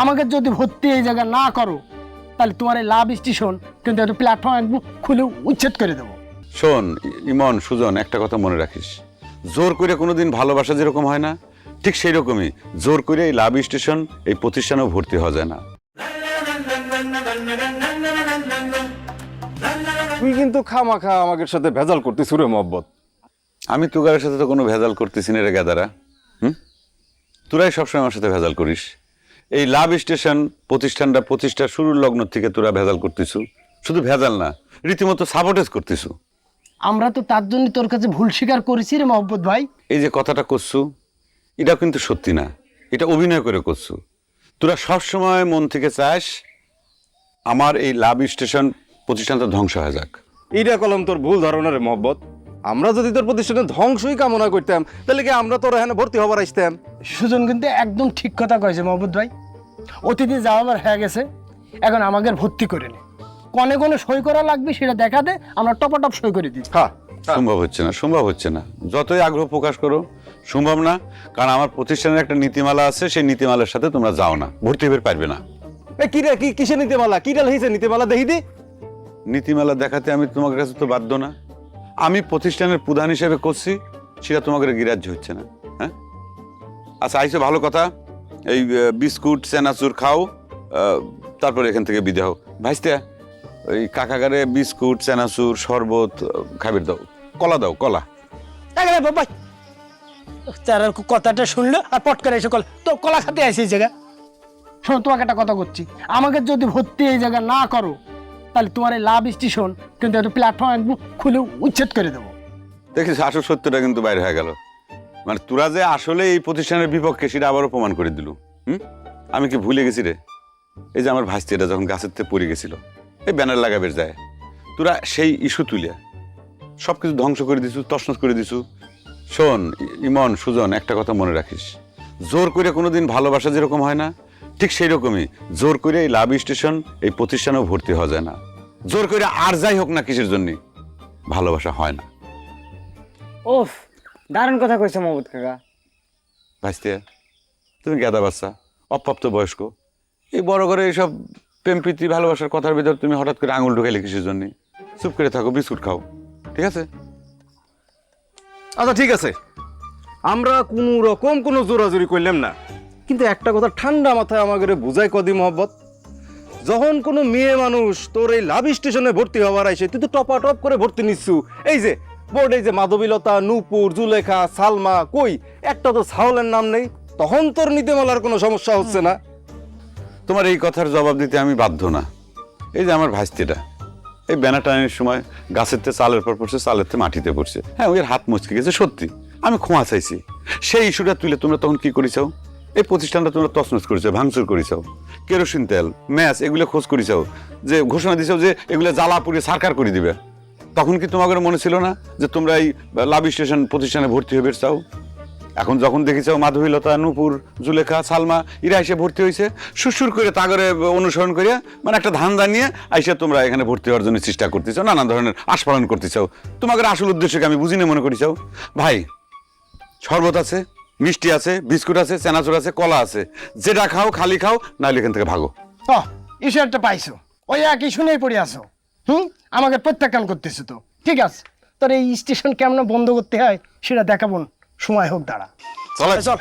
আমাকে যদি ভর্তি এই জায়গা না করো তাহলে তোমার এই লাভ স্টেশন কিন্তু একটা প্ল্যাটফর্ম একদম খুলে উচ্ছেদ করে দেবো। শোন ইমন সুজন, একটা কথা মনে রাখিস, জোর করে কোনোদিন ভালোবাসা যেরকম হয় না, ঠিক সেই রকমই জোর করে এই লাভ স্টেশন এই প্রতিষ্ঠানেও ভর্তি হওয়া যায় না। তুই কিন্তু খামাখা আমাদের সাথে ভেজাল করতেছ রে মহব্বত। আমি তুগারের সাথে তো কোনো ভেজাল করতেছি না রে গাদারা। তোরাই সবসময় আমার সাথে ভেজাল করিস। এই লাভ স্টেশন প্রতিষ্ঠানটা প্রতিষ্ঠার শুরুর লগ্ন থেকে তোরা ভেজাল করতেছু। শুধু ভেজাল না, রীতিমতো সাবোটেজ করতেছু। আমরা তো তার জন্য তোর কাছে ভুল স্বীকার করেছি রে মহব্বত ভাই। এই যে কথাটা করছু, এটা কিন্তু সত্যি না, এটা অভিনয় করে করছু। তোরা সবসময় মন থেকে চাস আমার এই লাভ স্টেশন প্রতিষ্ঠানটা ধ্বংস হয়ে যাক। এইটা কলম তোর ভুল ধারণা রে মহব্বত। আমরা যদি তোর প্রতিষ্ঠানে ধ্বংসই কামনা করতাম তাহলে কি আমরা তোর এখানে ভর্তি হবার আসতাম? সুজন কিন্তু একদম ঠিক কথা কয়েছে মহব্বত ভাই। অতীতে যাওয়া আমার হয়ে গেছে, এখন আমাকে ভর্তি করে নে। কনে কনে সই করা লাগবে সেটা দেখা দে, আমরা টপাটপ সই করে দিই। হ্যাঁ, সম্ভব হচ্ছে না, সম্ভব হচ্ছে না। যতই আগ্রহ প্রকাশ করো সম্ভব না, কারণ আমার প্রতিষ্ঠানের একটা নীতিমালা আছে, সেই নীতিমালার সাথে তোমরা যাও না, ভর্তি হতে পারবে না। কি রে, কি কিসে নীতিমালা, কি ডাল হয়েছে নীতিমালা দেখি দি। নীতিমালা দেখাতে আমি তোমার কাছে তো বাধ্য না। আমি প্রতিষ্ঠানের প্রধান হিসেবে করছি, সেটা তোমাকে গ্রাহ্য হচ্ছে না। হ্যাঁ আচ্ছা, আইসো ভালো কথা। এই বিস্কুট চানাচুর খাও, তারপরে এখান থেকে বিদায় হও। ভাইস্তে ওই কাকাগারে বিস্কুট চানাচুর শরবত খাবার দাও, কলা দাও, কলা। ভাই তার কথাটা শুনলো আর পট করে এসে তো কলা খাতে আসে এই জায়গা। শোনো, তোমাকে একটা কথা করছি, আমাকে যদি ভর্তি এই জায়গা না করো তাহলে তোমার এই লাভ স্টেশন কিন্তু একটা প্ল্যাটফর্ম একদম খুলে উচ্ছেদ করে দেবো। দেখিস আসল সত্যটা কিন্তু বাইরে হয়ে গেল। মানে তোরা যে আসলে এই প্রতিষ্ঠানের বিপক্ষে সেটা আবারও প্রমাণ করে দিল। আমি কি ভুলে গেছি রে? এই যে আমার ভাস্তিটা যখন গাছের থেকে পড়ে গেছিল, এই ব্যানার লাগাবের যায়, তোরা সেই ইস্যু তুলে সবকিছু ধ্বংস করে দিছু, তছনছ করে দিছু। শোন ইমন সুজন, একটা কথা মনে রাখিস, জোর করে কোনোদিন ভালোবাসা যেরকম হয় না, ঠিক সেই রকমই জোর করে এই লাভ স্টেশন এই প্রতিষ্ঠানেও ভর্তি হওয়া যায় না। জোর করে আর যাই হোক না কিসের জন্য ভালোবাসা হয় না। ওফ, দারুণ কথা কইছো মহম্মদ কাকা। ভাইস্তে তুমি গেদা বাচ্চা, অপ্রাপ্ত বয়স্ক, এই বড় করে এইসব প্রেম প্রীতি ভালোবাসার কথার ভিতর তুমি হঠাৎ করে আঙুল ঢুকাইলে কিসের জন্য? চুপ করে থাকো, বিস্কুট খাও, ঠিক আছে? আচ্ছা ঠিক আছে, আমরা কোনো রকম কোনো জোরাজুরি করলাম না, কিন্তু একটা কথা ঠান্ডা মাথায় আমাকে বুঝাই কদি মহব্বত। যখন কোনো মেয়ে মানুষ তোর এই লাভ স্টেশনে ভর্তি হওয়ার আইসে, তুই তো টপাটপ করে ভর্তি নিচ্ছু। এই যে বোর্ড, এই যে মাধবীলতা, নূপুর, জুলেখা, সালমা, কই একটা তো সাহলের নাম নেই, তখন তোর নীতিমালার কোনো সমস্যা হচ্ছে না। তোমার এই কথার জবাব দিতে আমি বাধ্য না। এই যে আমার ভাইস্তিটা এই ব্যানার টানের সময় গাছের থেকে চালের পর পড়ছে, চালের থেকে মাটিতে পড়ছে। হ্যাঁ, ওই হাত মুচকে গেছে, সত্যি আমি ক্ষমা চাইছি। সেই ইস্যুটা তুলে তোমরা তখন কি করেছাও? এই প্রতিষ্ঠানটা তোমরা তছনছ করেছো, ভাঙচুর করেছাও, কেরোসিন তেল, ম্যাচ এগুলো খোঁজ করেছাও, যে ঘোষণা দিছাও যে এগুলো জ্বালা পুড়িয়ে সারকার করে দিবে। তখন কি তোমাদের মনে ছিল না যে তোমরা এই লাভ স্টেশন প্রতিষ্ঠানে ভর্তি হয়ে চাও? এখন যখন দেখেছাও মাধবীলতা, নূপুর, জুলেখা, সালমা এরা এসে ভর্তি হয়েছে, সুরসুর করে তাগরে অনুসরণ করে, মানে একটা ধান্দা নিয়ে আইসে তোমরা এখানে ভর্তি হওয়ার জন্য চেষ্টা করতেছ, নানা ধরনের আস্ফালন করতেছাও। তোমাদের আসল উদ্দেশ্যকে আমি বুঝিনি মনে করিছাও। ভাই, শরবত আছে, মিষ্টি আছে, বিস্কুট আছে, চানাচুর আছে, কলা আছে, যেটা খাও খালি খাও, নাহলে এখান থেকে ভাগো। ইস্যু একটা পাইছো, ওই একই শুনেই পড়ে আসো। আমাকে প্রত্যাখ্যান করতেছো তো, ঠিক আছে। তোর এই স্টেশন কেমন বন্ধ করতে হয় সেটা দেখাবো, সময় হোক, দাঁড়া। চল চল।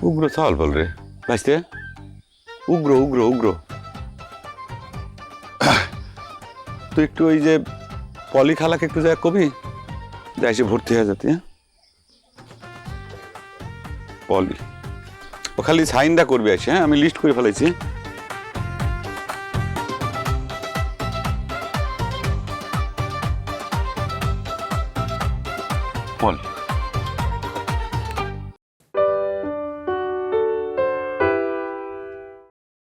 উগ্র চাল বল রে ভাইস্তে, উগ্র উগ্র উগ্র। তুই একটু ওই যে পলি খালাকে একটু যা কবি, যা এসে ভর্তি হয়ে যেতে। হ্যাঁ, পলি ও খালি সাইনটা করবি আসে। হ্যাঁ, আমি লিস্ট করে ফেলাইছি। পলি